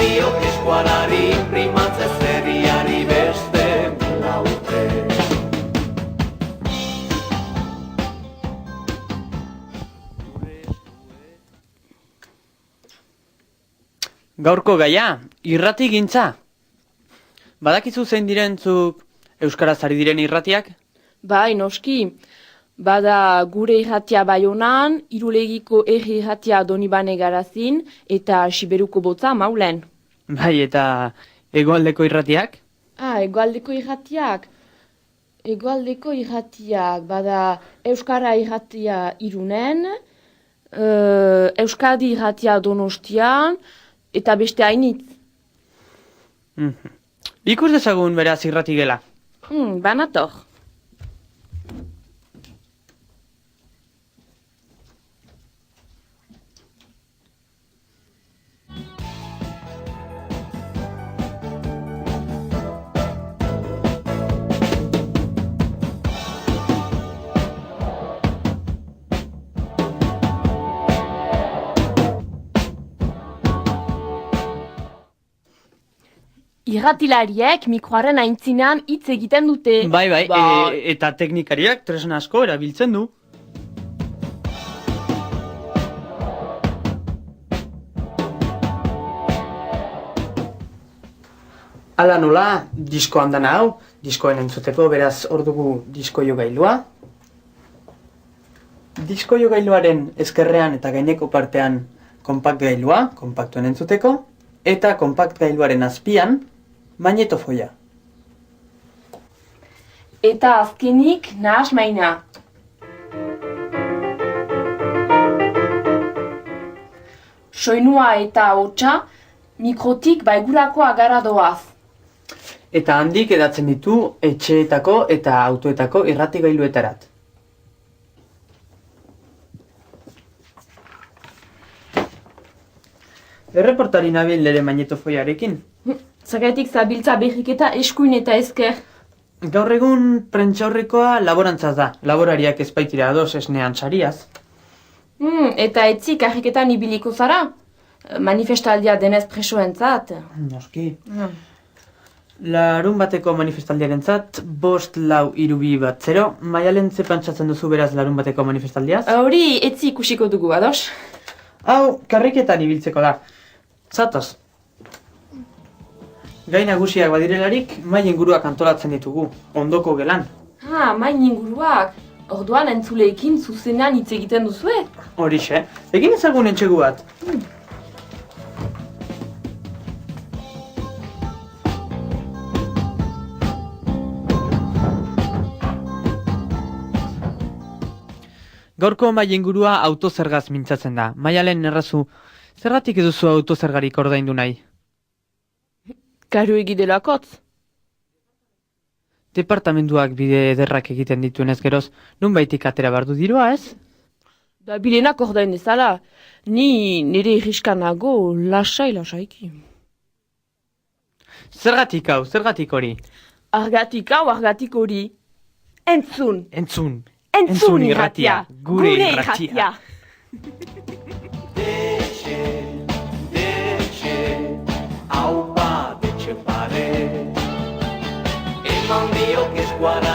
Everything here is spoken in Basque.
diok eskualari, primatze zerriari beste laute. Gaurko gaia, irrati gintza. Badakizu zein direntzuk euskaraz ari diren irratiak? Bai, noski. Bada gure irratia Baionan, Irulegiko herri irratia Donibane Garazin eta Siberuko Botza Maulen. Bai, eta hegoaldeko irratiak? Hegoaldeko irratiak. Hegoaldeko irratiak, bada Euskara irratia Irunen, Euskadi irratia Donostian, eta beste hainitz. Ikus dezagun beraz irrati gela. Banator. Irratilariek mikroaren aintzinean hitz egiten dute. Bai, eta teknikariak tresna asko erabiltzen du. Hala nola, disko handan hau, diskoen entzuteko, beraz hor dugu disko jogailua. Disko jogailuaren ezkerrean eta gaineko partean kompakt gailua, kompaktuen entzuteko, eta kompakt gailuaren azpian, magnetofoia. Eta azkenik nahas maina. Soinua eta hotsa mikrotik baigurako agara doaz. Eta handik edatzen ditu etxeetako eta autoetako irratigailuetarat. Erreportari nabil nire magnetofoiarekin. Zagatik zabiltza berrik eta eskuin eta ezker. Gaur egun prentxaurrekoa laborantzaz da. Laborariak ez baitira ados esnean sariaz. Eta etzik argiketan ibiliko zara? Manifestaldia denez presoentzat. Noski. Larun bateko manifestaldiarentzat 5-4-2-1-0. Maialen ze pentsatzen duzu beraz larun bateko manifestaldiaz? Hori etzi ikusiko dugu, ados? Hau, karriketan ibiltzeko da. Zatoz. Gai nagusiak badirelarik, mai inguruak antolatzen ditugu, ondoko gelan. Mai inguruak. Orduan entzuleekin zuzenean hitz egiten duzue? Horixe, egin ezagun entxegu bat. Gaurko mai ingurua autozergaz mintzatzen da. Maialen errazu, zergatik eduzu autozergarik ordaindu nahi? Karu egidelakotz. Departamentuak bide ederrak egiten dituenez geroz, nunbaitik atera bardu dirua, ez? Da bilenak ordain dezala, ni nire irriskanago lasai-lasaiki. Zergatik hau, zergatik hori? Argatik hau, argatik hori. Entzun! Entzun irratia, gure irratia. Hau bat etxe pare, eman diok eskuara.